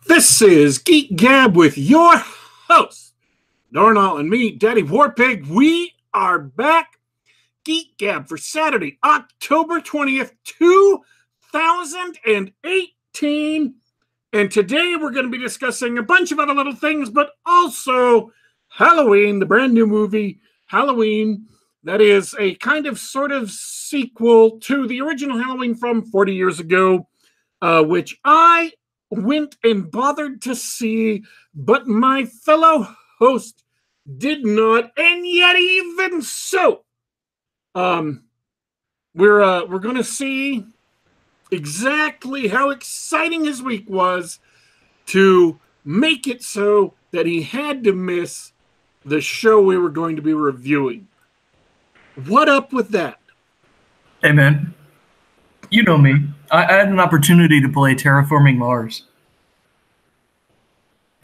This is Geek Gab with your host, Dornall, and me, Daddy Warpig. We are back. Geek Gab for Saturday, October 20th, 2018. And today we're going to be discussing a bunch of other little things, but also Halloween, the brand new movie, Halloween. That is a kind of sort of sequel to the original Halloween from 40 years ago, which I went and bothered to see, but my fellow host did not, and yet even so, we're going to see exactly how exciting his week was to make it so that he had to miss the show we were going to be reviewing. What up with that? Hey, man. You know me. I had an opportunity to play Terraforming Mars.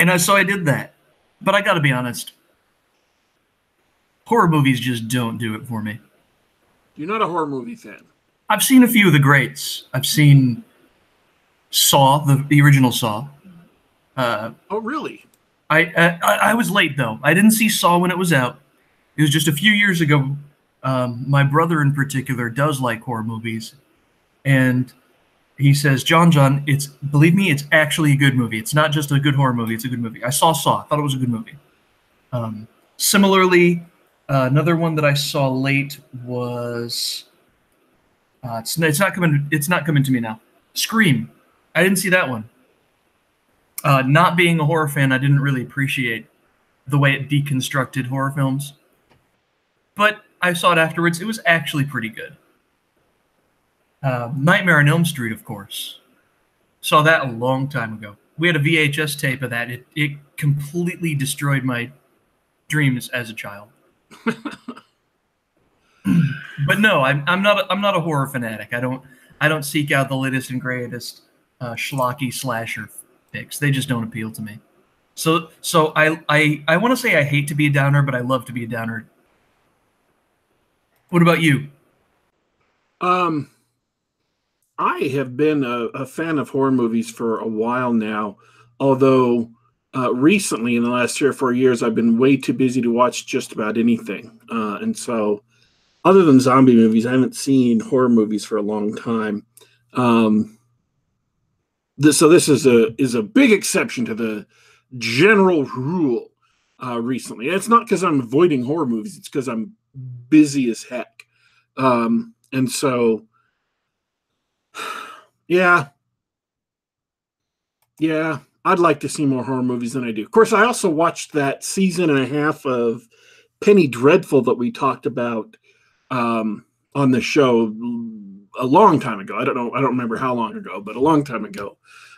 And so I did that. But I gotta be honest. Horror movies just don't do it for me. You're not a horror movie fan. I've seen a few of the greats. I've seen Saw, the original Saw. Oh, really? I was late, though. I didn't see Saw when it was out. It was just a few years ago. My brother in particular does like horror movies. And he says, John, believe me, it's actually a good movie. It's not just a good horror movie, it's a good movie. I saw Saw, thought it was a good movie. Similarly, another one that I saw late was it's not coming to me now. Scream. I didn't see that one. Not being a horror fan, I didn't really appreciate the way it deconstructed horror films. But I saw it afterwards. It was actually pretty good. Nightmare on Elm Street, of course. Saw that a long time ago. We had a VHS tape of that. It completely destroyed my dreams as a child. But no, I'm not a horror fanatic. I don't seek out the latest and greatest schlocky slasher picks. They just don't appeal to me. So I want to say I hate to be a downer, but I love to be a downer. What about you? I have been a fan of horror movies for a while now, although recently, in the last 3 or 4 years, I've been way too busy to watch just about anything. And so, other than zombie movies, I haven't seen horror movies for a long time. So this is a big exception to the general rule recently. It's not because I'm avoiding horror movies. It's because I'm busy as heck. And so... Yeah, I'd like to see more horror movies than I do. Of course, I also watched that season and a half of Penny Dreadful that we talked about on the show a long time ago. I don't remember how long ago, but a long time ago.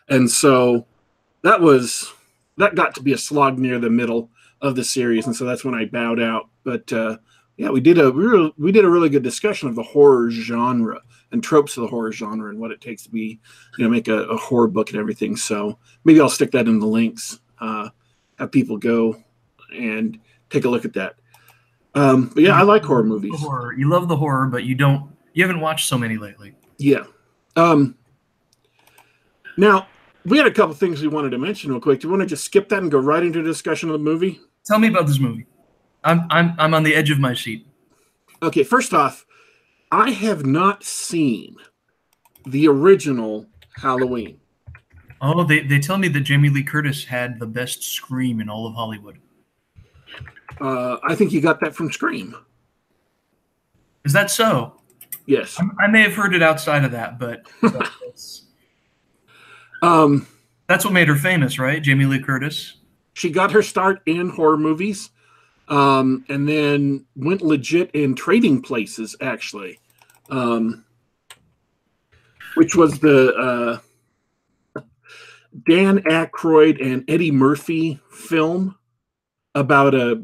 And so that got to be a slog near the middle of the series, and so that's when I bowed out. But yeah, we did a really good discussion of the horror genre and tropes of the horror genre and what it takes to be, make a horror book and everything. So maybe I'll stick that in the links, have people go and take a look at that. But yeah, I like horror movies. You love the horror, but you haven't watched so many lately. Yeah. Now we had a couple things we wanted to mention real quick. Do you want to just skip that and go right into a discussion of the movie? Tell me about this movie. I'm on the edge of my seat. Okay, first off, I have not seen the original Halloween. Oh, they tell me that Jamie Lee Curtis had the best scream in all of Hollywood. I think you got that from Scream. Is that so? Yes. I may have heard it outside of that, but that's what made her famous, right? Jamie Lee Curtis. She got her start in horror movies. And then went legit in Trading Places, actually, which was the Dan Aykroyd and Eddie Murphy film about a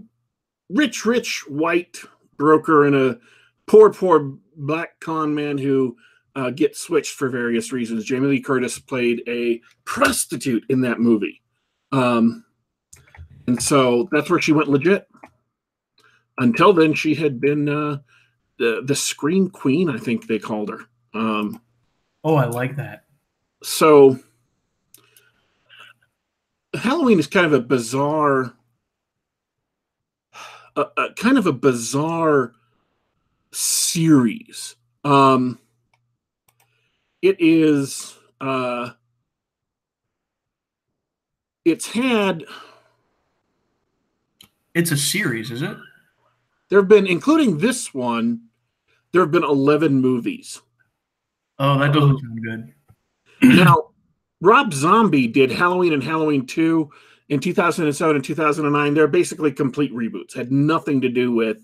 rich white broker and a poor black con man who gets switched for various reasons. Jamie Lee Curtis played a prostitute in that movie. And so that's where she went legit. Until then, she had been the Scream Queen, I think they called her. Oh, I like that. So Halloween is kind of a bizarre, kind of a bizarre series. It is. It's had. It's a series, is it? There have been, including this one, there have been 11 movies. Oh, that doesn't sound good. Now, Rob Zombie did Halloween and Halloween 2 in 2007 and 2009. They're basically complete reboots, had nothing to do with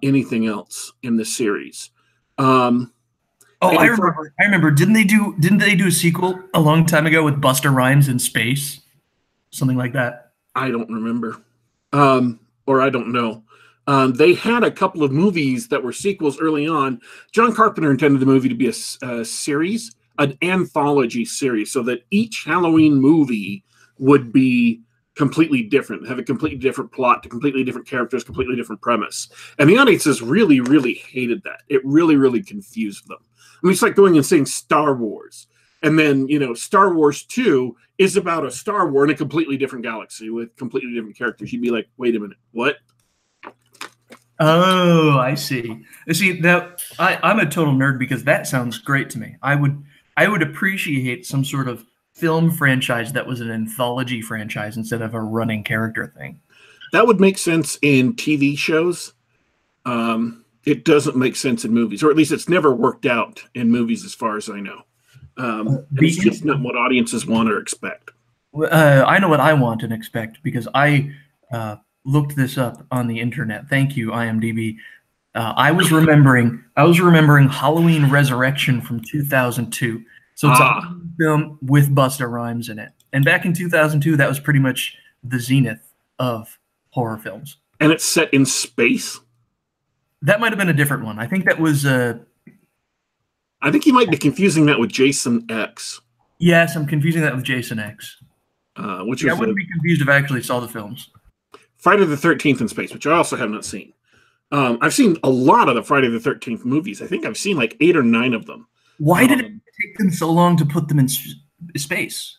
anything else in the series. Oh, I remember. I remember. Didn't they do a sequel a long time ago with Busta Rhymes in space? Something like that. I don't remember. Or I don't know. They had a couple of movies that were sequels early on. John Carpenter intended the movie to be a series, an anthology series, so that each Halloween movie would be completely different, have a completely different plot, to completely different characters, completely different premise. And the audiences really, really hated that. It really, really confused them. I mean, it's like going and seeing Star Wars. And then, Star Wars 2 is about a Star War in a completely different galaxy with completely different characters. You'd be like, wait a minute, what? Oh, I see. See that I'm a total nerd because that sounds great to me. I would appreciate some sort of film franchise that was an anthology franchise instead of a running character thing. That would make sense in TV shows. It doesn't make sense in movies, or at least it's never worked out in movies as far as I know. It's just not what audiences want or expect. I know what I want and expect because I looked this up on the internet. Thank you, IMDb. I was remembering Halloween Resurrection from 2002. So it's a film with Busta Rhymes in it. And back in 2002, that was pretty much the zenith of horror films. And it's set in space? That might have been a different one. I think that was... I think you might be confusing that with Jason X. Yes, I'm confusing that with Jason X. I wouldn't be confused if I actually saw the films. Friday the 13th in space, which I also have not seen. I've seen a lot of the Friday the 13th movies. I think I've seen like 8 or 9 of them. Why did it take them so long to put them in space?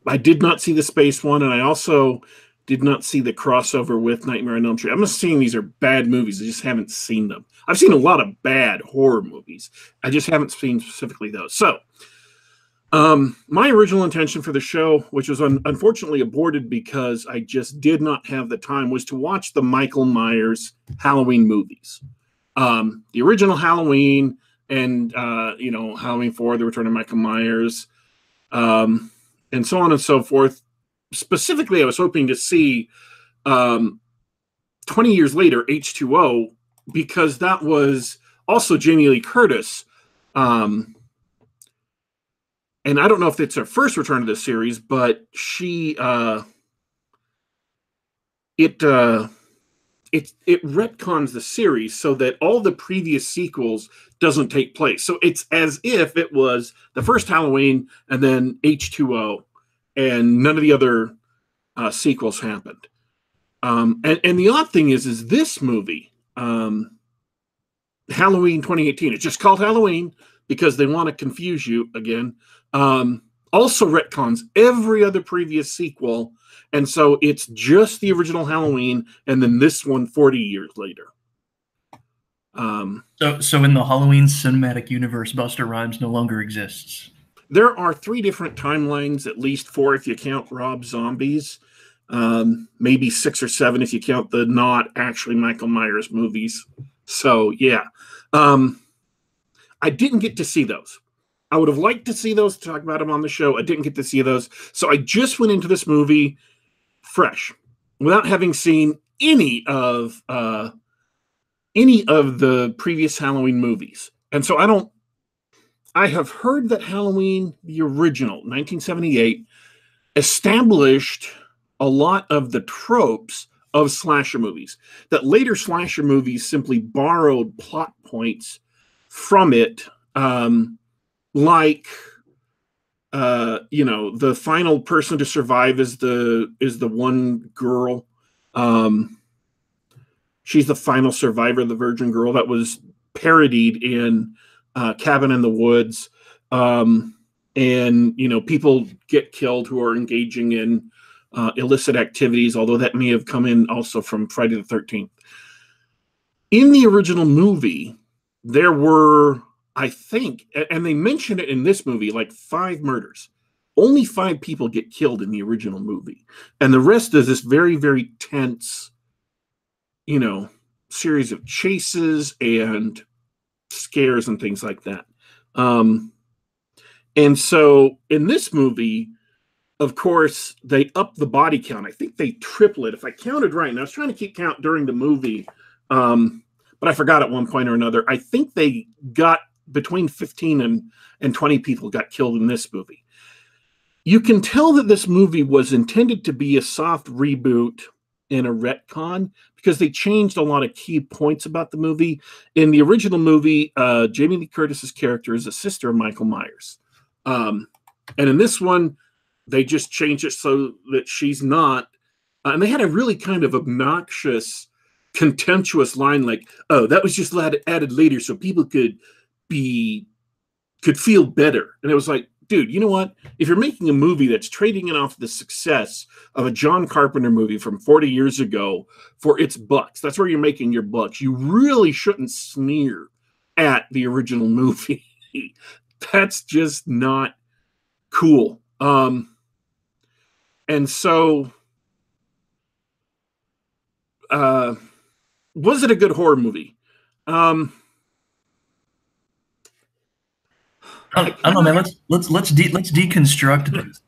I did not see the space one, and I also did not see the crossover with Nightmare on Elm Street. I'm not saying these are bad movies. I just haven't seen them. I've seen a lot of bad horror movies. I just haven't seen specifically those. So, my original intention for the show, which was unfortunately aborted because I just did not have the time, was to watch the Michael Myers Halloween movies. The original Halloween and, Halloween 4, The Return of Michael Myers, and so on and so forth. Specifically, I was hoping to see 20 years later, H2O, because that was also Jamie Lee Curtis. And I don't know if it's her first return to the series, but she it retcons the series so that all the previous sequels doesn't take place. So it's as if it was the first Halloween and then H2O, and none of the other sequels happened. And the odd thing is this movie, Halloween 2018, it's just called Halloween because they want to confuse you again. Also retcons every other previous sequel, and so it's just the original Halloween and then this one 40 years later. So in the Halloween cinematic universe, Busta Rhymes no longer exists. There are 3 different timelines, at least 4 if you count Rob Zombie's, maybe 6 or 7 if you count the not actually Michael Myers movies. So yeah, I didn't get to see those. I would have liked to see those, to talk about them on the show. I didn't get to see those. So I just went into this movie fresh, without having seen any of the previous Halloween movies. And so I have heard that Halloween, the original, 1978, established a lot of the tropes of slasher movies, that later slasher movies simply borrowed plot points from it, the final person to survive is the one girl. She's the final survivor, the virgin girl, that was parodied in Cabin in the Woods. And people get killed who are engaging in illicit activities, although that may have come in also from Friday the 13th. In the original movie, there were, I think, and they mention it in this movie, like 5 murders. Only 5 people get killed in the original movie. And the rest is this very, very tense, series of chases and scares and things like that. And so in this movie, of course, they up the body count. I think they triple it. If I counted right, and I was trying to keep count during the movie, but I forgot at one point or another. I think they got between 15 and 20 people got killed in this movie. You can tell that this movie was intended to be a soft reboot and a retcon because they changed a lot of key points about the movie. In the original movie, Jamie Lee Curtis's character is a sister of Michael Myers. And in this one, they just changed it so that she's not. And they had a really kind of obnoxious, contemptuous line like, "Oh, that was just added later so people could feel better." And it was like, dude, you know what? If you're making a movie that's trading it off the success of a John Carpenter movie from 40 years ago for its bucks, that's where you're making your bucks. You really shouldn't sneer at the original movie. That's just not cool. And so, was it a good horror movie? I don't know, man. Let's deconstruct this.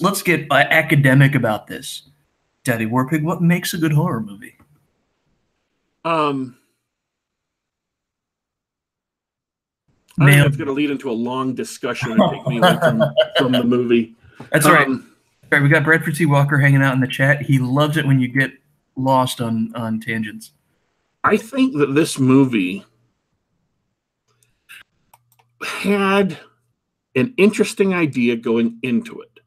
Let's get academic about this. Daddy Warpig, what makes a good horror movie? I think that's going to lead into a long discussion and take me away from the movie. That's right. All right. We got Bradford T. Walker hanging out in the chat. He loves it when you get lost on tangents. I think that this movie had an interesting idea going into it.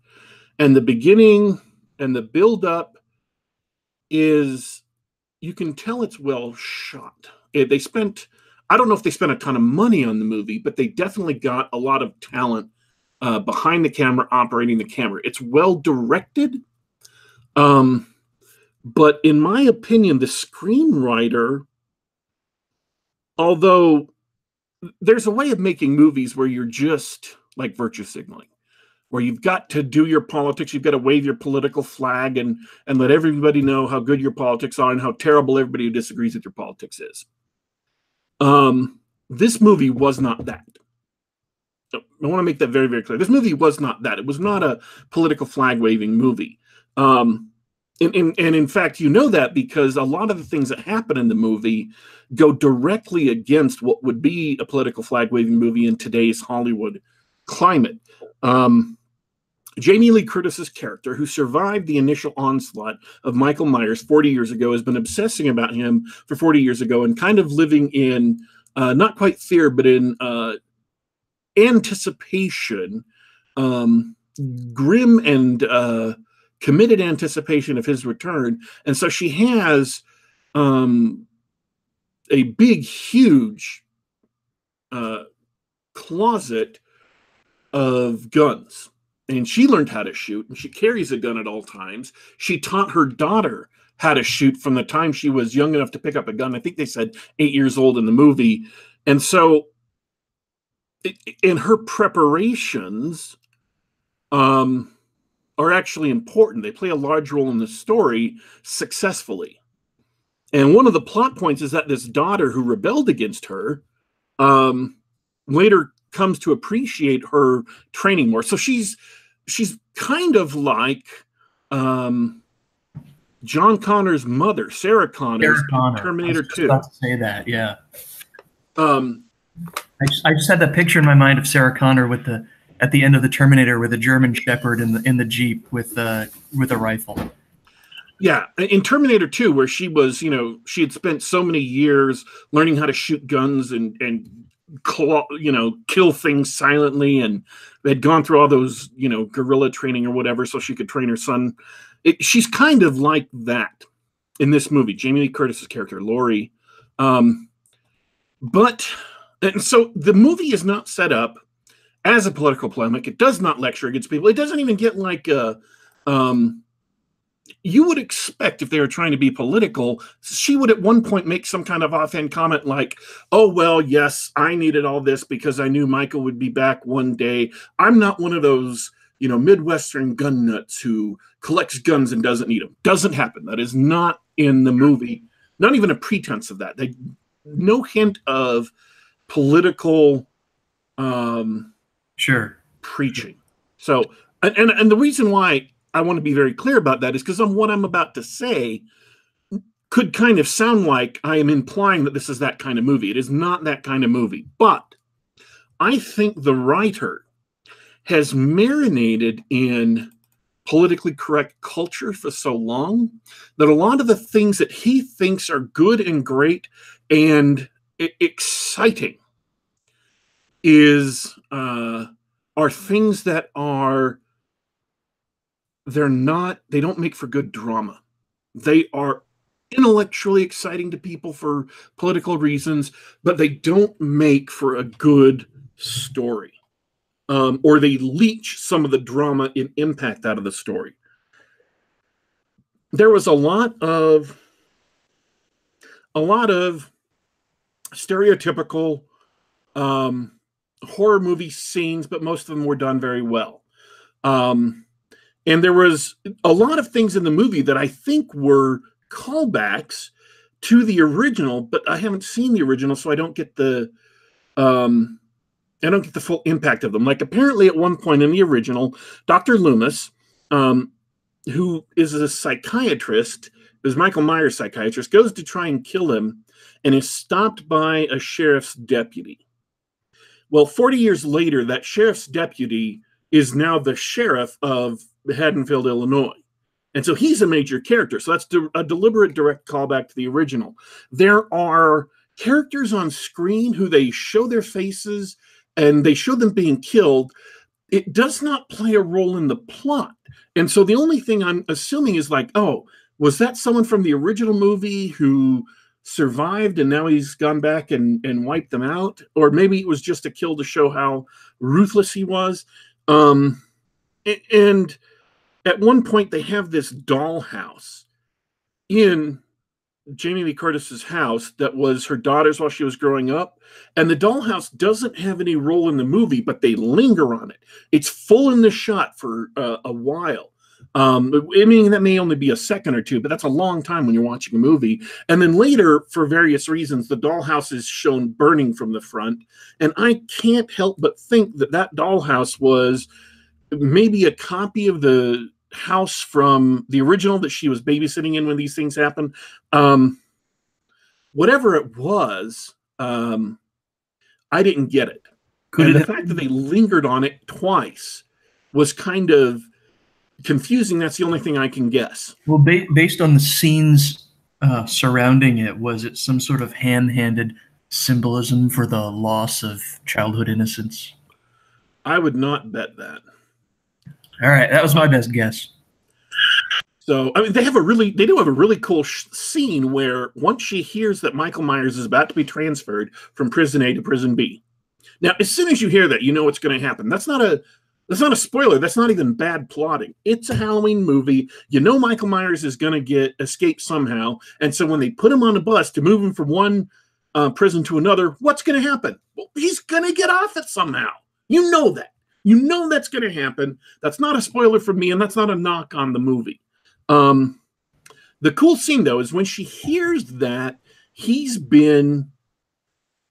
And the beginning and the build-up is, you can tell it's well shot. They spent, I don't know if they spent a ton of money on the movie, but they definitely got a lot of talent behind the camera, operating the camera. It's well directed. But in my opinion, the screenwriter, although there's a way of making movies where you're just like virtue signaling, where you've got to do your politics, you've got to wave your political flag and let everybody know how good your politics are and how terrible everybody who disagrees with your politics is. This movie was not that. I want to make that very, very clear. This movie was not that. It was not a political flag waving movie. And in fact, you know that because a lot of the things that happen in the movie go directly against what would be a political flag waving movie in today's Hollywood climate. Jamie Lee Curtis's character, who survived the initial onslaught of Michael Myers 40 years ago, has been obsessing about him for 40 years ago and kind of living in not quite fear, but in anticipation, grim and committed anticipation of his return. And so she has a big, huge closet of guns. And she learned how to shoot, and she carries a gun at all times. She taught her daughter how to shoot from the time she was young enough to pick up a gun. I think they said 8 years old in the movie. And so in her preparations are actually important. They play a large role in the story successfully. And one of the plot points is that this daughter who rebelled against her later comes to appreciate her training more. So she's kind of like John Connor's mother, Sarah Connor, Terminator 2. I was about to say that, yeah. I just had that picture in my mind of Sarah Connor at the end of the Terminator with a German Shepherd in the Jeep with a rifle. Yeah, in Terminator 2, where she was, she had spent so many years learning how to shoot guns and kill things silently, and they'd gone through all those, guerrilla training or whatever, so she could train her son. She's kind of like that in this movie, Jamie Lee Curtis's character, Laurie. And so the movie is not set up as a political polemic. It does not lecture against people. It doesn't even get like You would expect if they were trying to be political, she would at one point make some kind of offhand comment like, oh, well, yes, I needed all this because I knew Michael would be back one day. I'm not one of those, Midwestern gun nuts who collects guns and doesn't need them. Doesn't happen. That is not in the movie. Not even a pretense of that. No hint of political preaching. So, and the reason why I want to be very clear about that is because what I'm about to say could kind of sound like I am implying that this is that kind of movie. It is not that kind of movie. But I think the writer has marinated in politically correct culture for so long that a lot of the things that he thinks are good and great and exciting are things that they don't make for good drama. They are intellectually exciting to people for political reasons, but they don't make for a good story. Or they leech some of the drama and impact out of the story. There was a lot of stereotypical horror movie scenes, but most of them were done very well. And there was a lot of things in the movie that I think were callbacks to the original, but I haven't seen the original, so I don't get the full impact of them. Like apparently at one point in the original, Dr. Loomis, who is a psychiatrist, is Michael Myers' psychiatrist, goes to try and kill him and is stopped by a sheriff's deputy. Well, 40 years later, that sheriff's deputy is now the sheriff of Haddonfield, Illinois. And so he's a major character. So that's a deliberate direct callback to the original. There are characters on screen who they show their faces and they show them being killed. It does not play a role in the plot. And so the only thing I'm assuming is like, oh, was that someone from the original movie who survived and now he's gone back and wiped them out? Or maybe it was just a kill to show how ruthless he was. And at one point they have this dollhouse in Jamie Lee Curtis's house that was her daughter's while she was growing up. And the dollhouse doesn't have any role in the movie, but they linger on it. It's full in the shot for a while. I mean, that may only be a second or two, but that's a long time when you're watching a movie. And then later, for various reasons, the dollhouse is shown burning from the front. And I can't help but think that dollhouse was maybe a copy of the house from the original that she was babysitting in when these things happened. Whatever it was, I didn't get it. And the fact that they lingered on it twice was kind of confusing. That's the only thing I can guess. Well, based on the scenes surrounding it, was it some sort of hand-handed symbolism for the loss of childhood innocence? I would not bet that. All right, that was my best guess. So, I mean, they do have a really cool scene where once she hears that Michael Myers is about to be transferred from prison A to prison B. Now, as soon as you hear that, you know what's going to happen. That's not a spoiler. That's not even bad plotting. It's a Halloween movie. You know Michael Myers is going to escape somehow. And so when they put him on a bus to move him from one prison to another, what's going to happen? Well, he's going to get off it somehow. You know that. You know that's going to happen. That's not a spoiler for me, and that's not a knock on the movie. The cool scene, though, is when she hears that he's been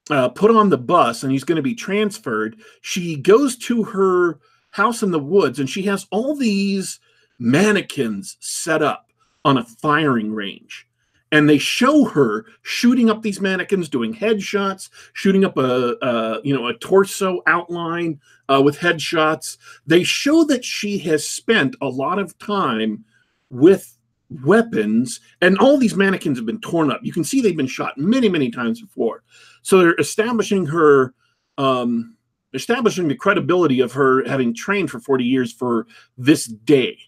put on the bus and he's going to be transferred, she goes to her house in the woods, and she has all these mannequins set up on a firing range. And they show her shooting up these mannequins, doing headshots, shooting up a torso outline with headshots. They show that she has spent a lot of time with weapons, and all these mannequins have been torn up. You can see they've been shot many, many times before. So they're establishing the credibility of her having trained for 40 years for this day.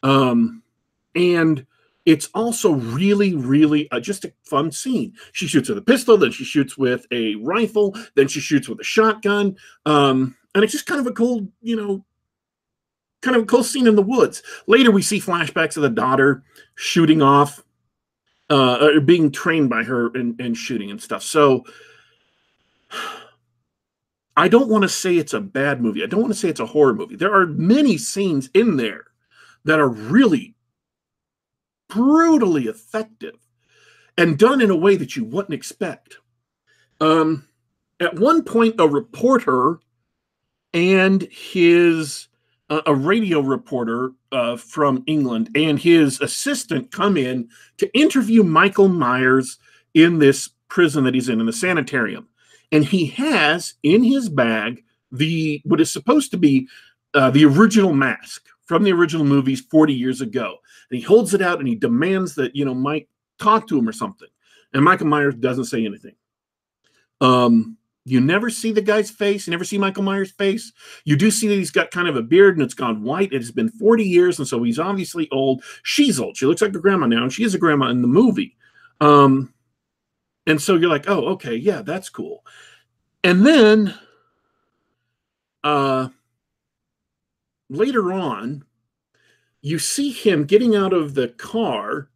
And it's also really, really just a fun scene. She shoots with a pistol, then she shoots with a rifle, then she shoots with a shotgun. And it's just kind of a cool, kind of a cool scene in the woods. Later, we see flashbacks of the daughter shooting off, or being trained by her and shooting and stuff. So I don't want to say it's a bad movie. I don't want to say it's a horror movie. There are many scenes in there that are really brutally effective and done in a way that you wouldn't expect. At one point, a reporter and a radio reporter from England and his assistant come in to interview Michael Myers in this prison that he's in the sanitarium. And he has in his bag what is supposed to be the original mask from the original movies 40 years ago. And he holds it out and he demands that, Mike talk to him or something. And Michael Myers doesn't say anything. You never see the guy's face. You never see Michael Myers' face. You do see that he's got kind of a beard and it's gone white. It has been 40 years, and so he's obviously old. She's old. She looks like a grandma now, and she is a grandma in the movie. And so you're like, oh, okay, yeah, that's cool. And then later on, you see him getting out of the car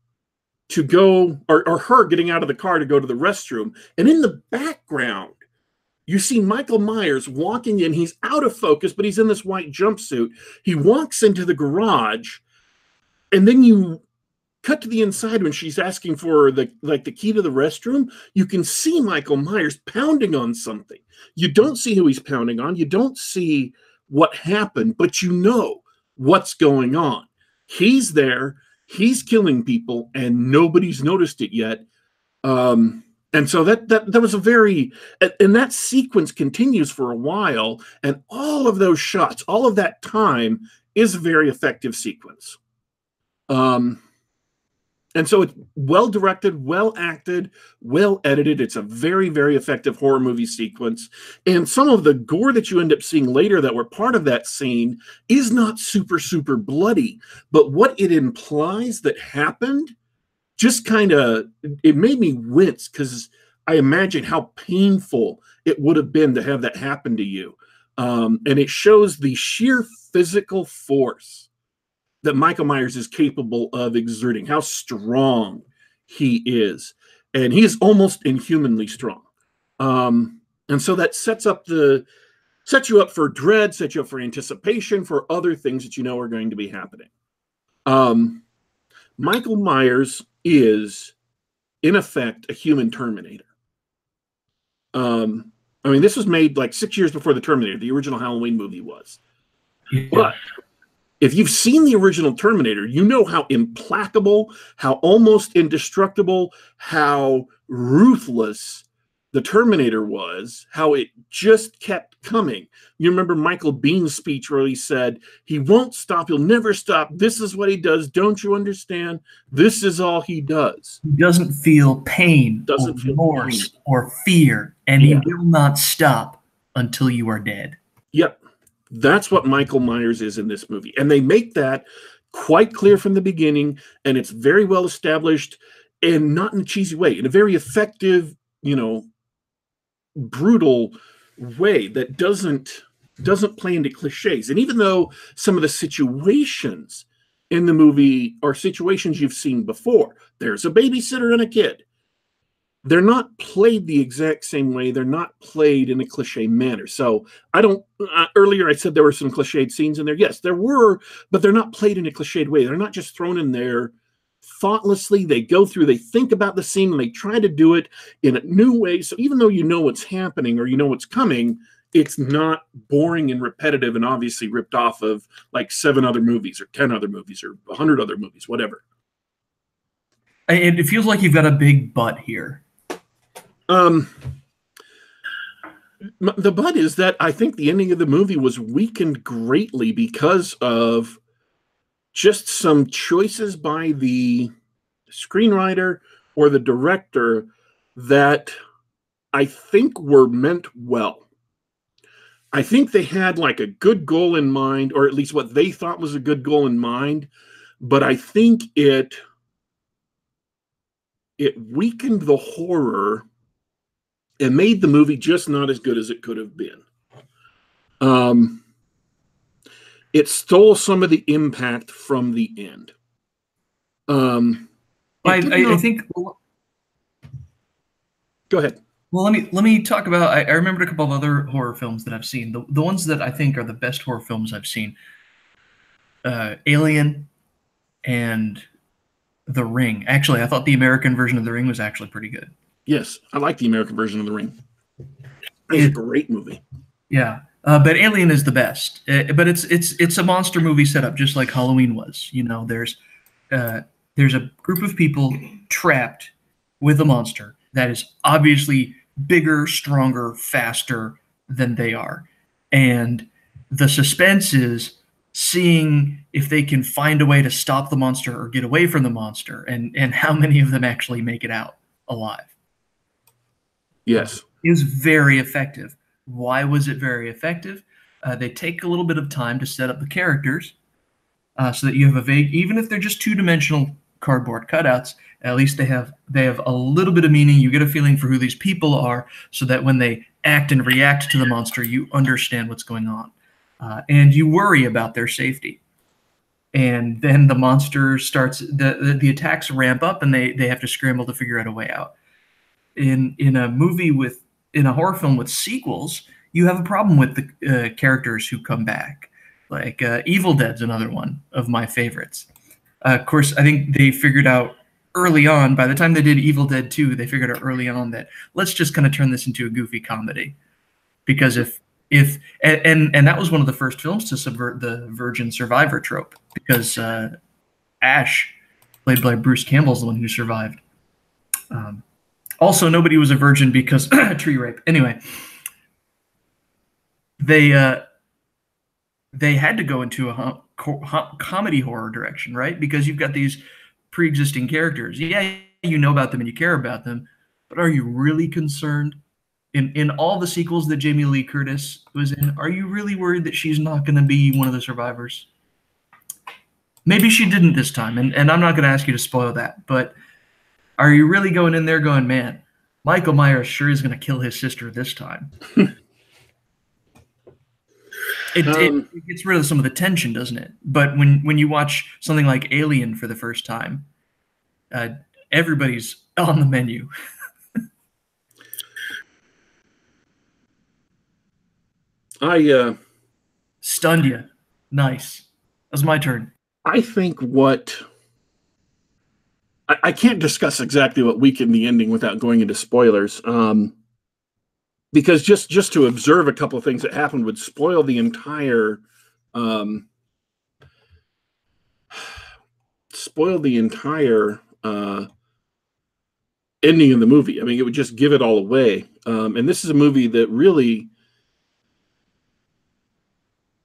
to go, or her getting out of the car to go to the restroom. And in the background, you see Michael Myers walking in. He's out of focus, but he's in this white jumpsuit. He walks into the garage, and then you cut to the inside when she's asking for the key to the restroom. You can see Michael Myers pounding on something. You don't see who he's pounding on. You don't see what happened, but you know what's going on. He's there. He's killing people, and nobody's noticed it yet. And so that was a very, and that sequence continues for a while, and all of those shots, all of that time is a very effective sequence. And so it's well directed, well acted, well edited. It's a very, very effective horror movie sequence. And some of the gore that you end up seeing later that were part of that scene is not super, super bloody. But what it implies that happened just kind of, it made me wince, because I imagine how painful it would have been to have that happen to you. And it shows the sheer physical force that Michael Myers is capable of exerting, how strong he is. And he is almost inhumanly strong. And so that sets you up for dread, sets you up for anticipation, for other things that you know are going to be happening. Michael Myers is, in effect, a human Terminator. This was made like 6 years before the Terminator, the original Halloween movie was. Yeah. But if you've seen the original Terminator, you know how implacable, how almost indestructible, how ruthless the Terminator was, how it just kept coming. You remember Michael Bihn's speech where he said, he won't stop, he'll never stop. This is what he does. Don't you understand? This is all he does. He doesn't feel pain, or remorse, or fear, and he will not stop until you are dead. Yep. That's what Michael Myers is in this movie. And they make that quite clear from the beginning, and it's very well established, and not in a cheesy way, in a very effective, brutal way that doesn't play into cliches. And even though some of the situations in the movie are situations you've seen before, there's a babysitter and a kid, they're not played the exact same way. They're not played in a cliche manner. So earlier I said there were some cliched scenes in there. Yes, there were, but they're not played in a cliched way. They're not just thrown in there thoughtlessly. They go through, they think about the scene, and they try to do it in a new way. So even though you know what's happening or you know what's coming, it's not boring and repetitive and obviously ripped off of like 7 other movies or 10 other movies or 100 other movies, whatever. It feels like you've got a big butt here. The butt is that I think the ending of the movie was weakened greatly because of just some choices by the screenwriter or the director that I think were meant well. I think they had like a good goal in mind, or at least what they thought was a good goal in mind, but I think it weakened the horror and made the movie just not as good as it could have been. it stole some of the impact from the end. I think. Go ahead. Well, let me talk about. I remembered a couple of other horror films that I've seen. The ones that I think are the best horror films I've seen: Alien and The Ring. Actually, I thought the American version of The Ring was actually pretty good. Yes, I like the American version of The Ring. It's a great movie. Yeah, but Alien is the best. But it's a monster movie setup, just like Halloween was. You know, there's a group of people trapped with a monster that is obviously bigger, stronger, faster than they are, and the suspense is seeing if they can find a way to stop the monster or get away from the monster, and how many of them actually make it out alive. Yes. It was very effective. Why was it very effective? They take a little bit of time to set up the characters so that you have a vague, even if they're just two-dimensional cardboard cutouts, at least they have a little bit of meaning. You get a feeling for who these people are, so that when they act and react to the monster, you understand what's going on, and you worry about their safety. And then the monster starts, the attacks ramp up, and they have to scramble to figure out a way out. In a horror film with sequels, you have a problem with the characters who come back. Like Evil Dead's another one of my favorites. Of course, I think they figured out early on, by the time they did Evil Dead 2, they figured out early on that let's just kind of turn this into a goofy comedy. Because if that was one of the first films to subvert the virgin survivor trope, because Ash, played by Bruce Campbell, is the one who survived. Also, nobody was a virgin because tree rape. Anyway, they had to go into a comedy horror direction, right? Because you've got these pre-existing characters. Yeah, you know about them and you care about them, but are you really concerned? In all the sequels that Jamie Lee Curtis was in, are you really worried that she's not going to be one of the survivors? Maybe she didn't this time, and I'm not going to ask you to spoil that, but are you really going in there going, man, Michael Myers sure is going to kill his sister this time? It gets rid of some of the tension, doesn't it? But when you watch something like Alien for the first time, everybody's on the menu. Stunned you. Nice. That's my turn. I think I can't discuss exactly what weakened the ending without going into spoilers. Because just to observe a couple of things that happened would spoil the entire ending of the movie. I mean, it would just give it all away. And this is a movie that really,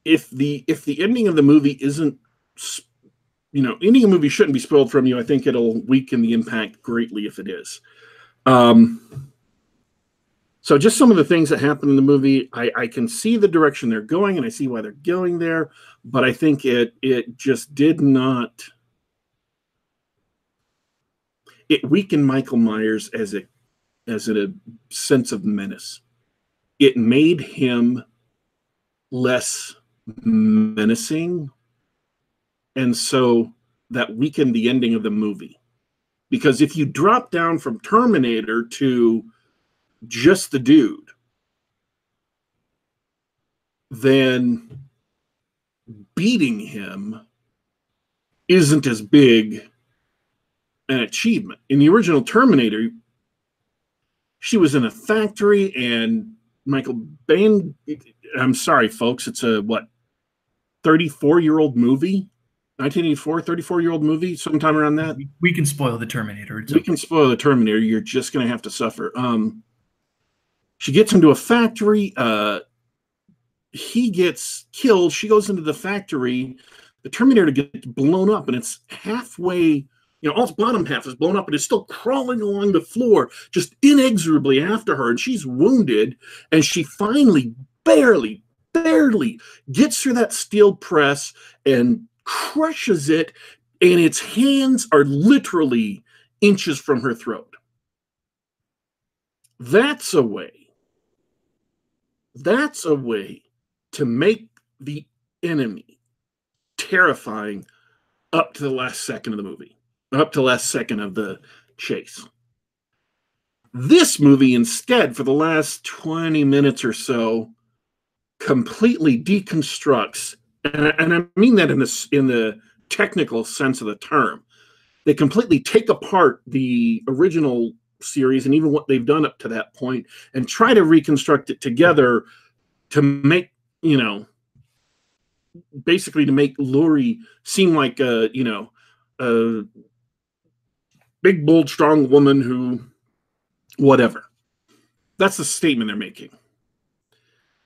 if the ending of the movie isn't, ending a movie shouldn't be spoiled from you. I think it'll weaken the impact greatly if it is. So just some of the things that happen in the movie, I can see the direction they're going, and I see why they're going there, but I think it just did not. It weakened Michael Myers as a sense of menace. It made him less menacing, and so that weakened the ending of the movie. Because if you drop down from Terminator to just the dude, then beating him isn't as big an achievement. In the original Terminator, she was in a factory, and Michael Bain, I'm sorry, folks, it's a 34-year-old movie? 1984, 34-year-old movie, sometime around that. We can spoil the Terminator. We can spoil the Terminator. You're just going to have to suffer. She gets into a factory. He gets killed. She goes into the factory. The Terminator gets blown up, and it's halfway, all its bottom half is blown up, and it's still crawling along the floor, just inexorably after her, and she's wounded, and she finally, barely gets through that steel press and crushes it, and its hands are literally inches from her throat. That's a way to make the enemy terrifying up to the last second of the movie, up to the last second of the chase. This movie, instead, for the last 20 minutes or so, completely deconstructs, and I mean that in the technical sense of the term. They completely take apart the original series and even what they've done up to that point and try to reconstruct it together to make, basically to make Laurie seem like a big, bold, strong woman who, whatever. That's the statement they're making.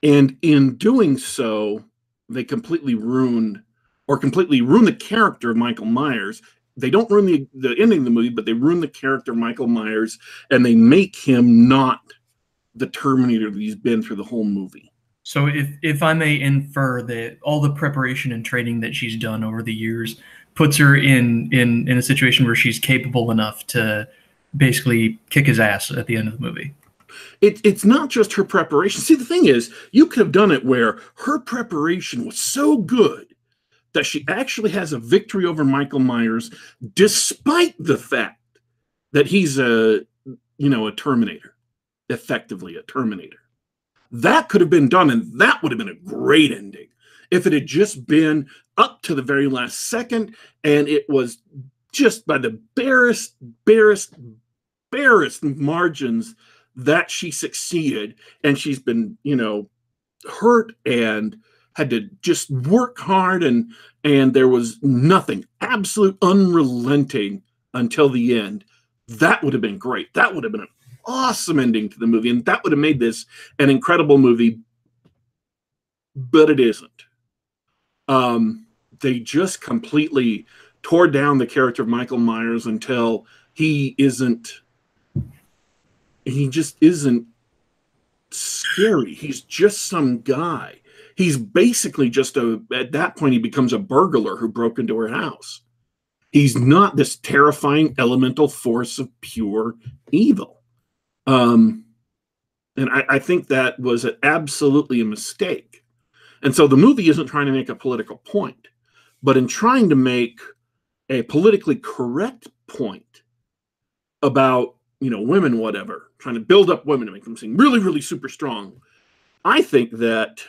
And in doing so, they completely ruin the character of Michael Myers. They don't ruin the ending of the movie, but they ruin the character of Michael Myers, and they make him not the Terminator that he's been through the whole movie. So if I may infer that all the preparation and training that she's done over the years puts her in a situation where she's capable enough to basically kick his ass at the end of the movie. It's not just her preparation. See, the thing is, you could have done it where her preparation was so good that she actually has a victory over Michael Myers, despite the fact that he's a Terminator, effectively a Terminator. That could have been done, and that would have been a great ending if it had just been up to the very last second, and it was just by the barest margins that she succeeded, and she's been, hurt and had to just work hard, and there was nothing, absolute unrelenting until the end. That would have been great. That would have been an awesome ending to the movie, and that would have made this an incredible movie, but it isn't. They just completely tore down the character of Michael Myers until he just isn't scary. He's just some guy. He's basically just at that point, he becomes a burglar who broke into her house. He's not this terrifying elemental force of pure evil. And I think that was absolutely a mistake. And so the movie isn't trying to make a political point, but in trying to make a politically correct point about, women, whatever, trying to build up women to make them seem really, really super strong. I think that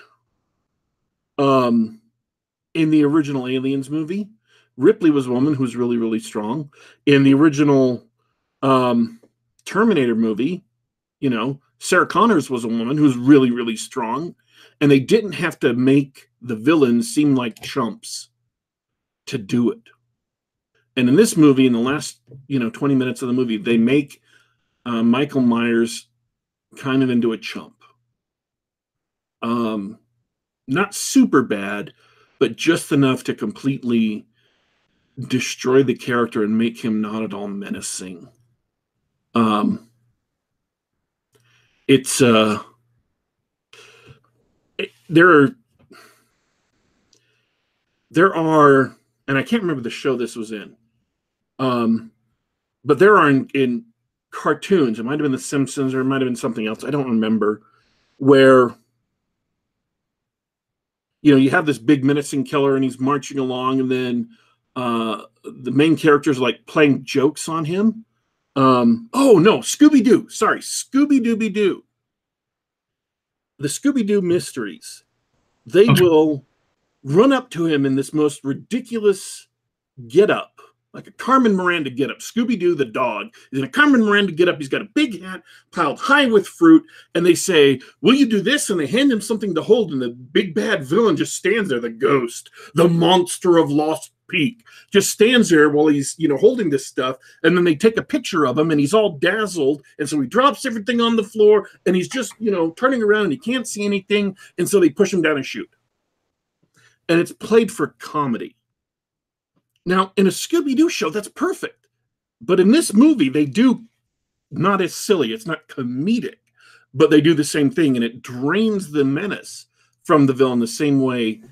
in the original Aliens movie, Ripley was a woman who was really, really strong. In the original Terminator movie, Sarah Connors was a woman who was really, really strong. And they didn't have to make the villains seem like chumps to do it. And in this movie, in the last 20 minutes of the movie, they make Michael Myers kind of into a chump. Not super bad, but just enough to completely destroy the character and make him not at all menacing. There are, and I can't remember the show this was in, but there are in cartoons, it might have been The Simpsons or it might have been something else, I don't remember, where you have this big menacing killer and he's marching along, and then the main characters like playing jokes on him. Oh no, Scooby-Doo. Sorry, Scooby-Dooby-Doo. The Scooby-Doo mysteries. They will run up to him in this most ridiculous getup, like a Carmen Miranda getup. Scooby-Doo the dog is in a Carmen Miranda getup. He's got a big hat piled high with fruit, and they say, "Will you do this?" And they hand him something to hold, and the big bad villain just stands there. The ghost, the monster of Lost Peak, just stands there while he's holding this stuff, and then they take a picture of him, and he's all dazzled, and so he drops everything on the floor, and he's just turning around, and he can't see anything, and so they push him down and shoot. And it's played for comedy. Now, in a Scooby-Doo show, that's perfect. But in this movie, they do not as silly. It's not comedic, but they do the same thing, and it drains the menace from the villain the same way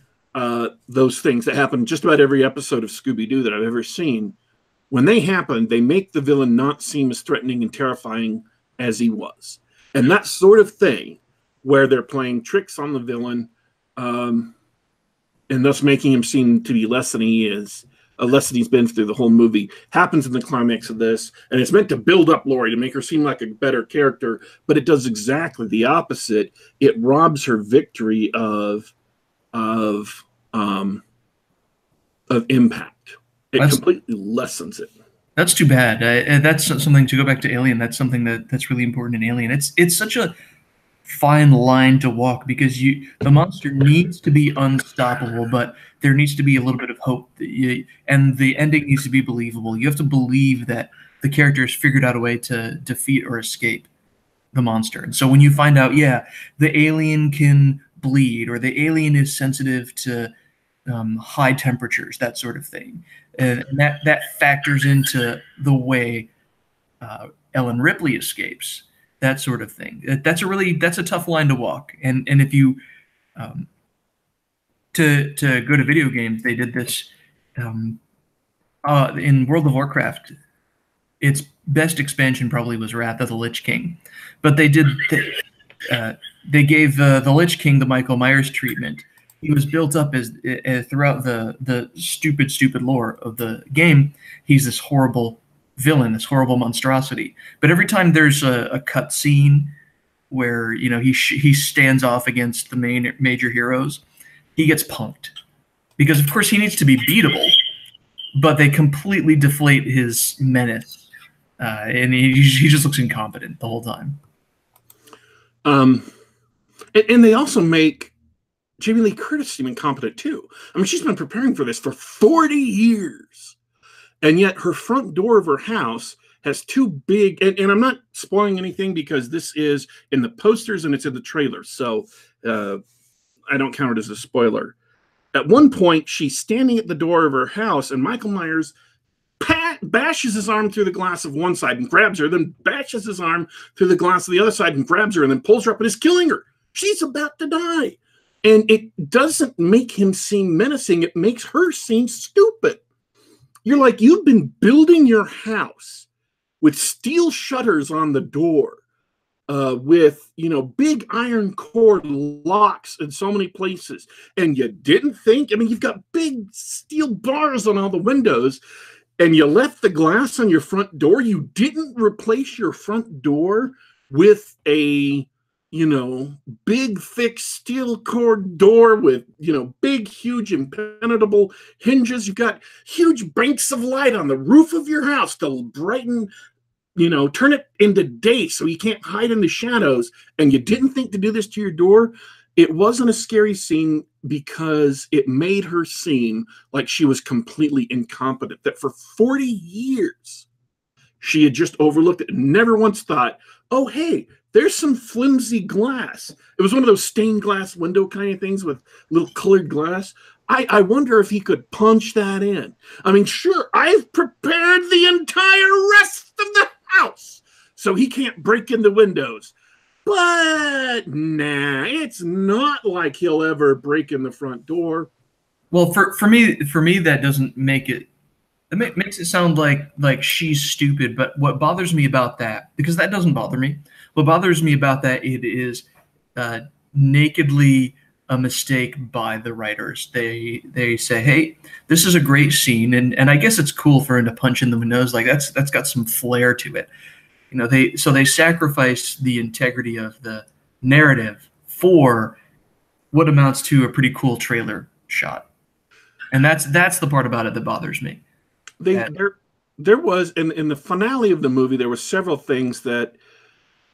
those things that happen in just about every episode of Scooby-Doo that I've ever seen. When they happen, they make the villain not seem as threatening and terrifying as he was. And that sort of thing, where they're playing tricks on the villain, and thus making him seem to be less than he is, less than he's been through the whole movie, happens in the climax of this. And it's meant to build up Laurie, to make her seem like a better character, but it does exactly the opposite. It robs her victory of impact. It completely lessens it. That's too bad. That's something, to go back to Alien. That's something that's really important in Alien. It's such a fine line to walk, because the monster needs to be unstoppable, but there needs to be a little bit of hope, and the ending needs to be believable. You have to believe that the character has figured out a way to defeat or escape the monster. And so when you find out, yeah, the alien can bleed, or the alien is sensitive to high temperatures, that sort of thing, and that factors into the way Ellen Ripley escapes, that sort of thing. That's a tough line to walk. And if you to go to video games, they did this in World of Warcraft. Its best expansion probably was Wrath of the Lich King, but they gave the Lich King the Michael Myers treatment. He was built up as throughout the stupid lore of the game. He's this horrible villain, this horrible monstrosity. But every time there's a cut scene where he stands off against the major heroes, he gets punked, because of course he needs to be beatable, but they completely deflate his menace, and he just looks incompetent the whole time. And they also make Jamie Lee Curtis seem incompetent too. I mean, she's been preparing for this for 40 years. And yet her front door of her house has two big, and I'm not spoiling anything because this is in the posters and it's in the trailer, so I don't count it as a spoiler. At one point, she's standing at the door of her house, and Michael Myers bashes his arm through the glass of one side and grabs her, then bashes his arm through the glass of the other side and grabs her, and then pulls her up and is killing her. She's about to die. And it doesn't make him seem menacing. It makes her seem stupid. You're like, you've been building your house with steel shutters on the door, with, big iron cord locks in so many places. And you didn't think, you've got big steel bars on all the windows, and you left the glass on your front door. You didn't replace your front door with a, big, thick steel cord door with, big, huge, impenetrable hinges. You've got huge banks of light on the roof of your house to brighten, turn it into day so you can't hide in the shadows. And you didn't think to do this to your door. It wasn't a scary scene because it made her seem like she was completely incompetent, that for 40 years she had just overlooked it and never once thought, oh, hey, there's some flimsy glass. It was one of those stained glass window kind of things with little colored glass. I wonder if he could punch that in. Sure, I've prepared the entire rest of the house so he can't break in the windows. But nah, it's not like he'll ever break in the front door. Well, for me, that doesn't make it. It makes it sound like she's stupid. But what bothers me about that, because that doesn't bother me. What bothers me about that, it is nakedly a mistake by the writers. They say, hey, this is a great scene, and I guess it's cool for him to punch in the windows. Like that's got some flair to it. They sacrificed the integrity of the narrative for what amounts to a pretty cool trailer shot. And that's the part about it that bothers me. There was in the finale of the movie, there were several things that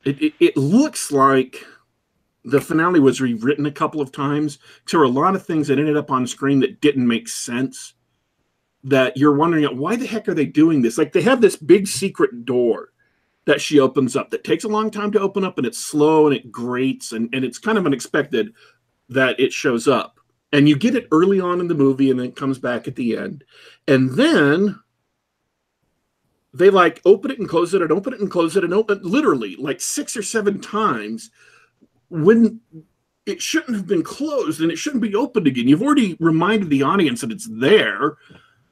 it looks like the finale was rewritten a couple of times. There were a lot of things that ended up on screen that didn't make sense, that you're wondering, why the heck are they doing this? Like, they have this big secret door that she opens up that takes a long time to open up, and it's slow and it grates, and it's kind of unexpected that it shows up. And you get it early on in the movie, and then it comes back at the end. And then they open it and close it and open it and close it and open it literally 6 or 7 times when it shouldn't have been closed and it shouldn't be opened again. You've already reminded the audience that it's there.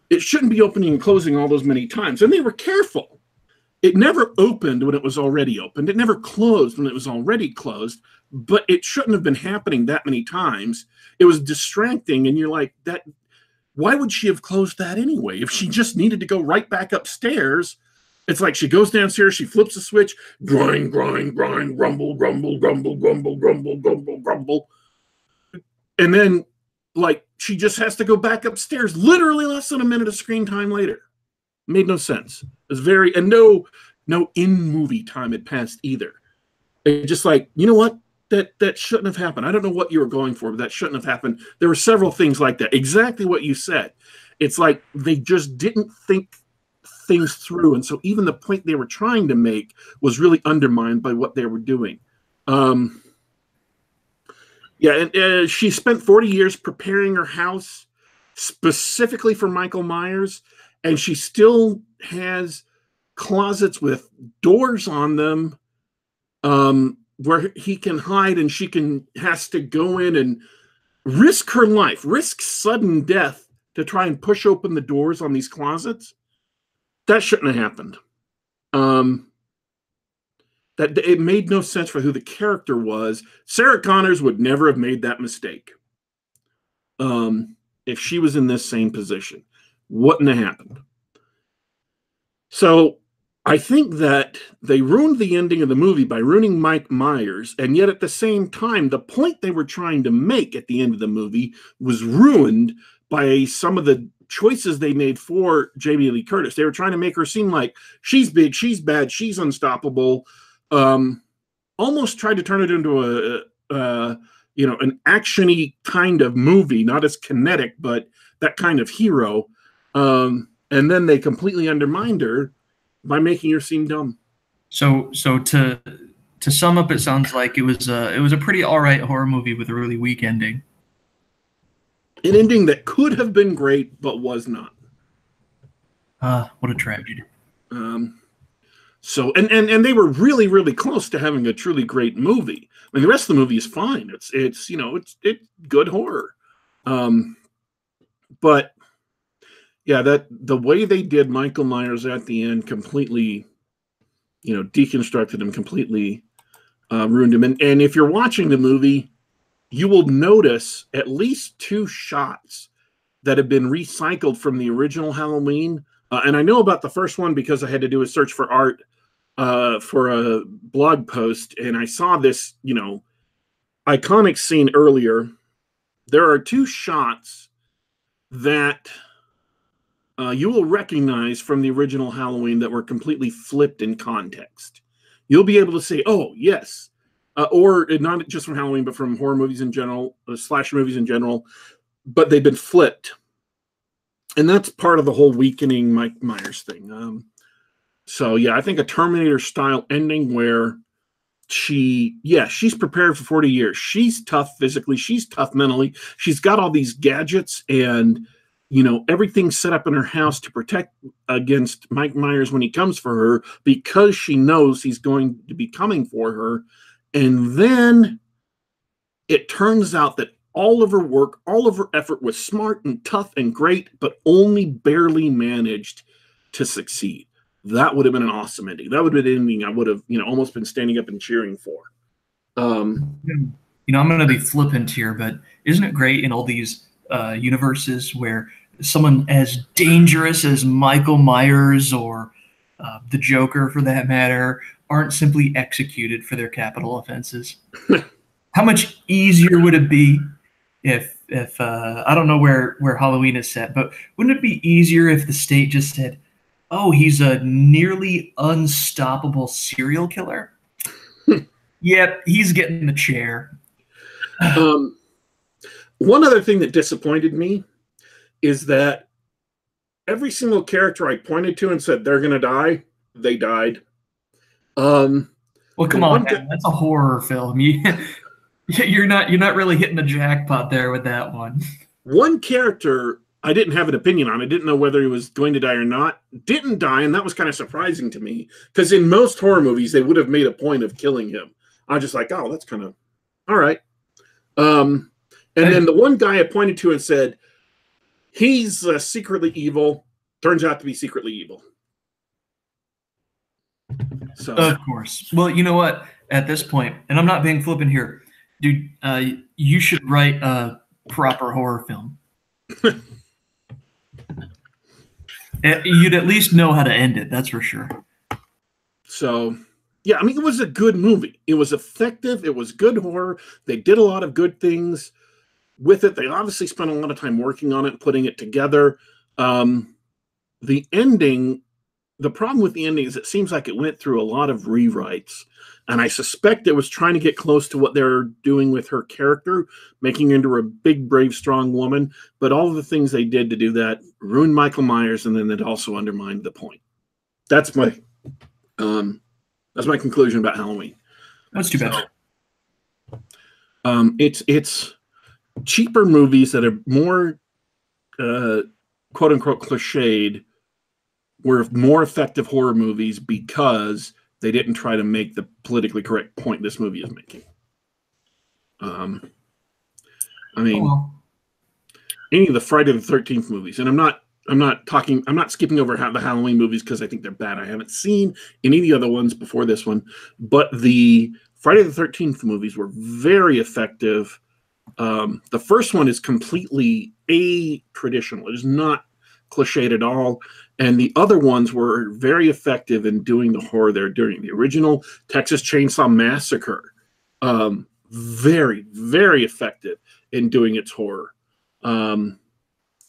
It shouldn't be opening and closing all those many times. And they were careful. It never opened when it was already opened. It never closed when it was already closed. but it shouldn't have been happening that many times. It was distracting, and you're like, that. Why would she have closed that anyway? If she just needed to go right back upstairs, it's like she goes downstairs, she flips a switch, grind, grind, grind, rumble, rumble, rumble, rumble, rumble, rumble, rumble. And then, like, she just has to go back upstairs literally less than a minute of screen time later. Made no sense. It was very, and no in-movie time had passed either. It just like, you know what? That shouldn't have happened. I don't know what you were going for, but that shouldn't have happened. There were several things like that. Exactly what you said. It's like they just didn't think things through, and so even the point they were trying to make was really undermined by what they were doing. And she spent 40 years preparing her house specifically for Michael Myers, and she still has closets with doors on them where he can hide, and she has to go in and risk her life, risk sudden death to try and push open the doors on these closets. That shouldn't have happened. That it made no sense for who the character was. Sarah Connors would never have made that mistake. If she was in this same position, wouldn't have happened. So I think that they ruined the ending of the movie by ruining Mike Myers, and yet at the same time, the point they were trying to make at the end of the movie was ruined by some of the choices they made for Jamie Lee Curtis. They were trying to make her seem like she's big, she's bad, she's unstoppable. Almost tried to turn it into an action-y kind of movie, not as kinetic, but that kind of hero. And then they completely undermined her by making her seem dumb. So to sum up, it sounds like it was a pretty all right horror movie with a really weak ending. An ending that could have been great, but was not. What a tragedy. So and they were really, really close to having a truly great movie. I mean, the rest of the movie is fine. It's good horror. But yeah, that the way they did Michael Myers at the end completely, deconstructed him, completely ruined him. And if you're watching the movie, you will notice at least 2 shots that have been recycled from the original Halloween. And I know about the first one because I had to do a search for art for a blog post, and I saw this, iconic scene earlier. There are 2 shots that you will recognize from the original Halloween that were completely flipped in context. You'll be able to say, oh, yes. Or not just from Halloween, but from horror movies in general, slasher movies in general, but they've been flipped. And that's part of the whole weakening Mike Myers thing. So, yeah, I think a Terminator-style ending where she's prepared for 40 years. She's tough physically. She's tough mentally. She's got all these gadgets and, everything set up in her house to protect against Mike Myers when he comes for her because she knows he's going to be coming for her. And then it turns out that all of her work, all of her effort was smart and tough and great, but only barely managed to succeed. That would have been an awesome ending. That would have been an ending I would have, almost been standing up and cheering for. I'm going to be flippant here, but isn't it great in all these universes where someone as dangerous as Michael Myers or the Joker, for that matter, aren't simply executed for their capital offenses? How much easier would it be if I don't know where Halloween is set, but wouldn't it be easier if the state just said, oh, he's a nearly unstoppable serial killer? Yep, he's getting the chair. One other thing that disappointed me is that every single character I pointed to and said they're going to die, they died. Well, come on, man. That's a horror film. You're not really hitting the jackpot there with that one. One character I didn't have an opinion on. I didn't know whether he was going to die or not. Didn't die, and that was kind of surprising to me because in most horror movies they would have made a point of killing him. I was just like, oh, that's kind of all right. And then the one guy I pointed to and said he's secretly evil turns out to be secretly evil. So of course. Well, you know what? at this point, and I'm not being flippant here, dude, you should write a proper horror film. You'd at least know how to end it, that's for sure. So, yeah, I mean, it was a good movie. It was effective. It was good horror. They did a lot of good things with it. They obviously spent a lot of time working on it, putting it together. The ending, the problem with the ending is it seems like it went through a lot of rewrites. And I suspect it was trying to get close to what they're doing with her character, making her into a big, brave, strong woman. But all of the things they did to do that ruined Michael Myers, and then it also undermined the point. That's my conclusion about Halloween. That's too bad. So, it's cheaper movies that are more quote unquote cliched were more effective horror movies because they didn't try to make the politically correct point this movie is making. I mean, any of the Friday the 13th movies, and I'm not skipping over the Halloween movies because I think they're bad. I haven't seen any of the other ones before this one, but the Friday the 13th movies were very effective. The first one is completely traditional. It is not cliched at all. And the other ones were very effective in doing the horror they're doing. The original Texas Chainsaw Massacre, very, very effective in doing its horror. And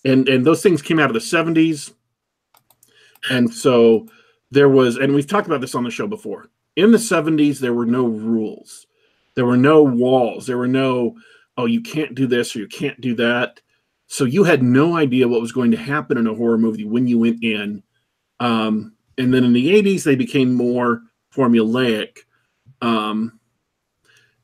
those things came out of the 70s. And so there was, and we've talked about this on the show before. In the 70s, there were no rules. There were no walls. There were no, oh, you can't do this or you can't do that. So you had no idea what was going to happen in a horror movie when you went in. And then in the 80s, they became more formulaic. And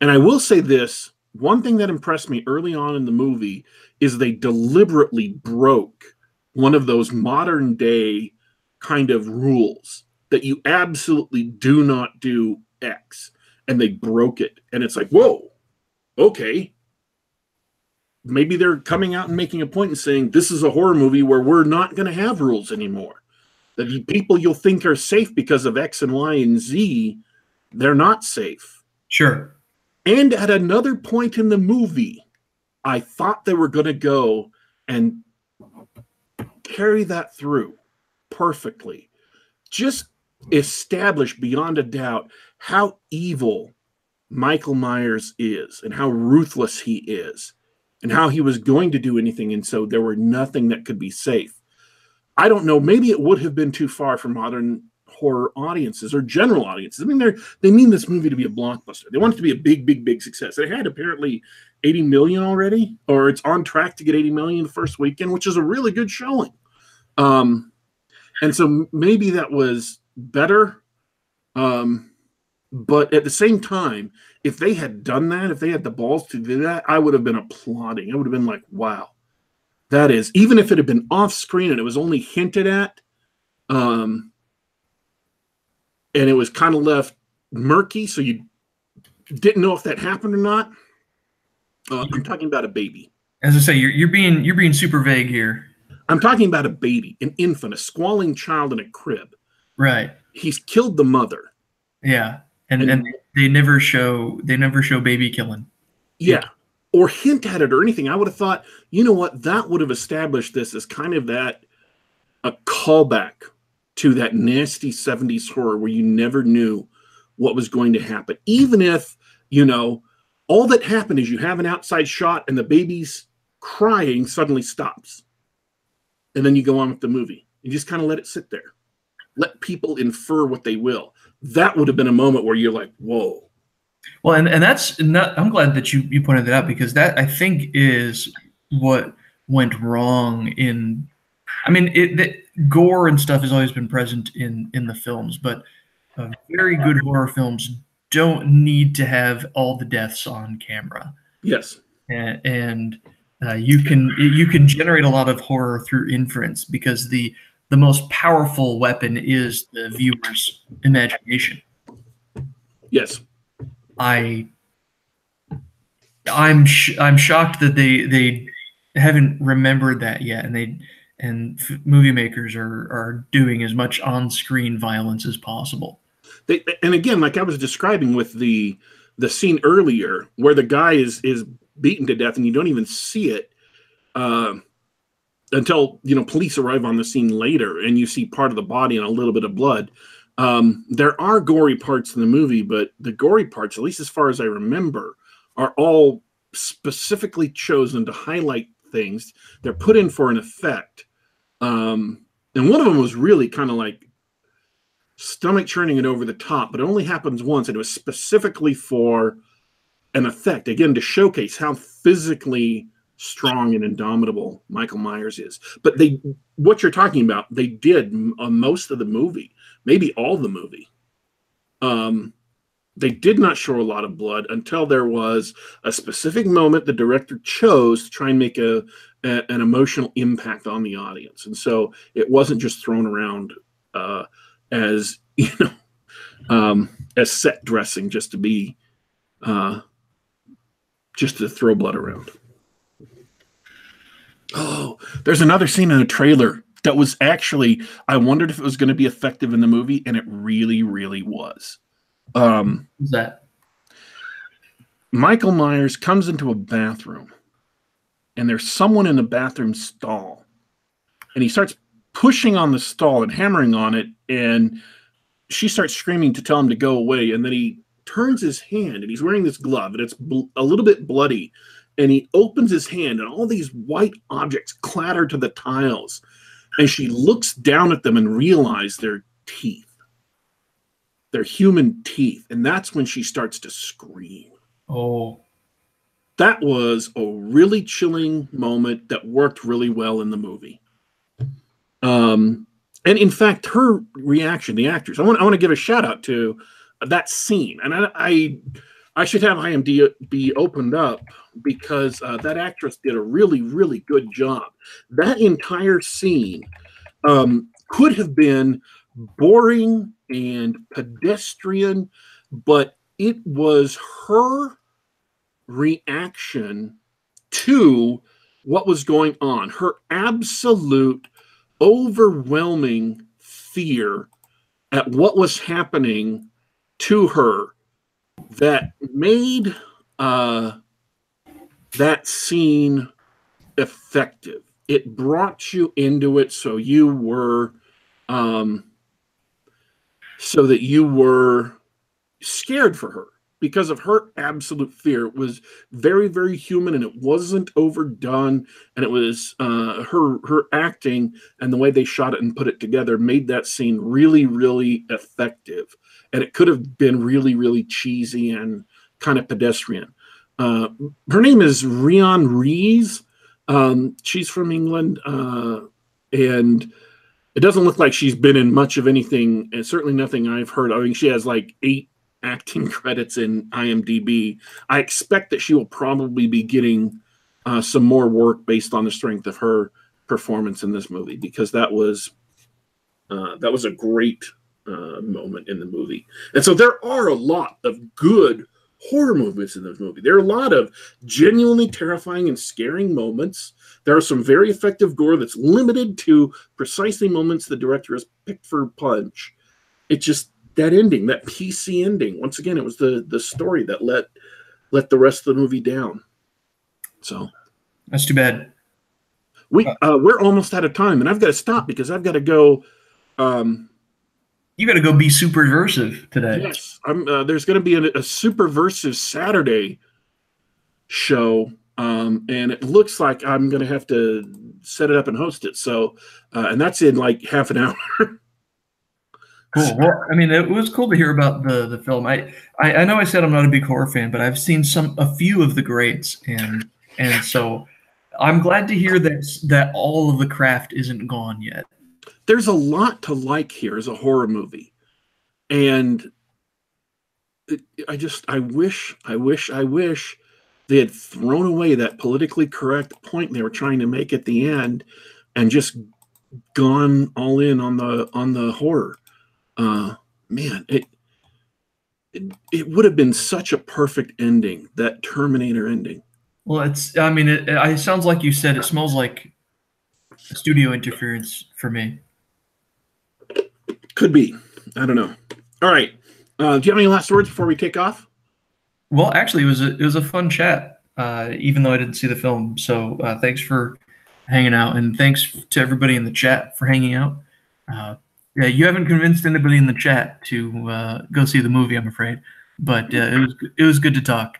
I will say this, one thing that impressed me early on in the movie is they deliberately broke one of those modern day kind of rules that you absolutely do not do X. And they broke it. And it's like, whoa, okay. Maybe they're coming out and making a point and saying, this is a horror movie where we're not going to have rules anymore. The people you'll think are safe because of X and Y and Z, they're not safe. Sure. And at another point in the movie, I thought they were going to go and carry that through perfectly. Just establish beyond a doubt how evil Michael Myers is and how ruthless he is. And how he was going to do anything, and so there were nothing that could be safe. I don't know, maybe it would have been too far for modern horror audiences or general audiences. I mean, they mean this movie to be a blockbuster. They want it to be a big, big, big success. It had apparently 80 million already, or it's on track to get 80 million the first weekend, which is a really good showing. And so maybe that was better. But at the same time, if they had done that, if they had the balls to do that, I would have been applauding. I would have been like, wow, that is, even if it had been off screen and it was only hinted at, and it was kind of left murky, so you didn't know if that happened or not. I'm talking about a baby. As I say, you're being super vague here. I'm talking about a baby, an infant, a squalling child in a crib. Right. He's killed the mother. Yeah. And they never show baby killing. Yeah. Or hint at it or anything. I would have thought, you know what, that would have established this as kind of a callback to that nasty 70s horror where you never knew what was going to happen. Even if, all that happened is you have an outside shot and the baby's crying suddenly stops. And then you go on with the movie. You just kind of let it sit there. Let people infer what they will. That would have been a moment where you're like, whoa. Well, and that's not, I'm glad that you pointed that out, because that, I think, is what went wrong in, I mean, the gore and stuff has always been present in the films, but very good horror films don't need to have all the deaths on camera. Yes. And you can generate a lot of horror through inference, because the most powerful weapon is the viewer's imagination. Yes. I'm shocked that they haven't remembered that yet, and movie makers are doing as much on-screen violence as possible. And again, like I was describing with the scene earlier, where the guy is beaten to death, and you don't even see it until police arrive on the scene later, and you see part of the body and a little bit of blood. There are gory parts in the movie, but the gory parts, at least as far as I remember, are all specifically chosen to highlight things. They're put in for an effect. And one of them was really kind of like stomach churning and over the top, but it only happens once, and it was specifically for an effect, again, to showcase how physically strong and indomitable Michael Myers is. But what you're talking about, they did on most of the movie, maybe all the movie. They did not show a lot of blood until there was a specific moment the director chose to try and make an emotional impact on the audience. And so it wasn't just thrown around as as set dressing just to be just to throw blood around. Oh, there's another scene in a trailer that was actually, I wondered if it was going to be effective in the movie, and it really, really was. What's that? Michael Myers comes into a bathroom, and there's someone in the bathroom stall, and he starts pushing on the stall and hammering on it, and she starts screaming to tell him to go away, and then he turns his hand, and he's wearing this glove, and it's a little bit bloody, and he opens his hand, and all these white objects clatter to the tiles, and she looks down at them and realizes they're teeth. They're human teeth, and that's when she starts to scream. Oh. That was a really chilling moment that worked really well in the movie. And in fact, her reaction, the actors, I want to give a shout out to that scene. And I should have IMDb opened up, because that actress did a really, really good job. That entire scene could have been boring and pedestrian, but it was her reaction to what was going on, her absolute overwhelming fear at what was happening to her, that made that scene effective. It brought you into it, so you were scared for her because of her absolute fear. It was very, very human, and it wasn't overdone. And it was her acting and the way they shot it and put it together made that scene really, really effective. And it could have been really, really cheesy and kind of pedestrian. Her name is Rhian Rees. She's from England, and it doesn't look like she's been in much of anything, and certainly nothing I've heard. I mean, she has like 8 acting credits in IMDb. I expect that she will probably be getting some more work based on the strength of her performance in this movie, because that was a great moment in the movie. And so there are a lot of good horror movies in this movie. There are a lot of genuinely terrifying and scaring moments. There are some very effective gore that's limited to precisely moments the director has picked for punch. It's just that ending, that PC ending. Once again, it was the story that let the rest of the movie down. So that's too bad. We're almost out of time, and I've got to stop because I've got to go. You got to go be superversive today. Yes, there's going to be a superversive Saturday show, and it looks like I'm going to have to set it up and host it. So, and that's in like half an hour. Cool. Well, I mean, it was cool to hear about the film. I know I said I'm not a big horror fan, but I've seen a few of the greats, and so I'm glad to hear that all of the craft isn't gone yet. There's a lot to like here as a horror movie, and I wish they had thrown away that politically correct point they were trying to make at the end, and just gone all in on the horror. Man, it would have been such a perfect ending, that Terminator ending. Well, it sounds like you said it smells like studio interference for me. Could be. I don't know. All right. Do you have any last words before we take off? Well, actually, it was a fun chat, even though I didn't see the film. So thanks for hanging out, and thanks to everybody in the chat for hanging out. Yeah, you haven't convinced anybody in the chat to go see the movie, I'm afraid, but it was good to talk.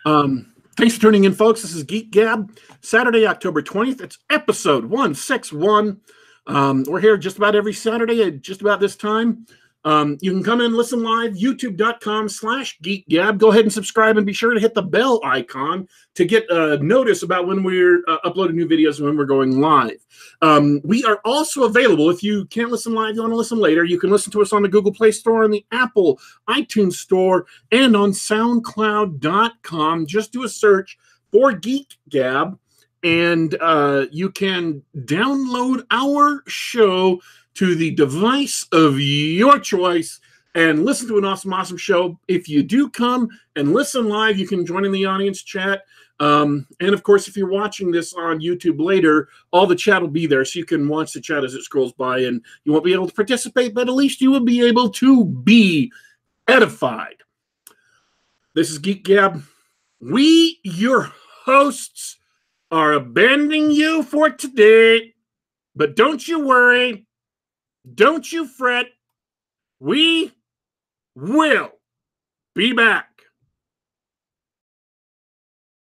Thanks for tuning in, folks. This is Geek Gab, Saturday, October 20th. It's episode 161. We're here just about every Saturday at just about this time. You can come in, listen live, youtube.com/geekgab. Go ahead and subscribe and be sure to hit the bell icon to get a notice about when we're uploading new videos and when we're going live. We are also available, if you can't listen live, you want to listen later, you can listen to us on the Google Play Store, on the Apple iTunes Store, and on SoundCloud.com. Just do a search for Geek Gab, and you can download our show to the device of your choice and listen to an awesome show. If you do come and listen live, you can join in the audience chat. And of course, if you're watching this on YouTube later, all the chat will be there, so you can watch the chat as it scrolls by, and you won't be able to participate, but at least you will be able to be edified. This is Geek Gab. We, your hosts, are abandoning you for today, but don't you worry. Don't you fret. We will be back.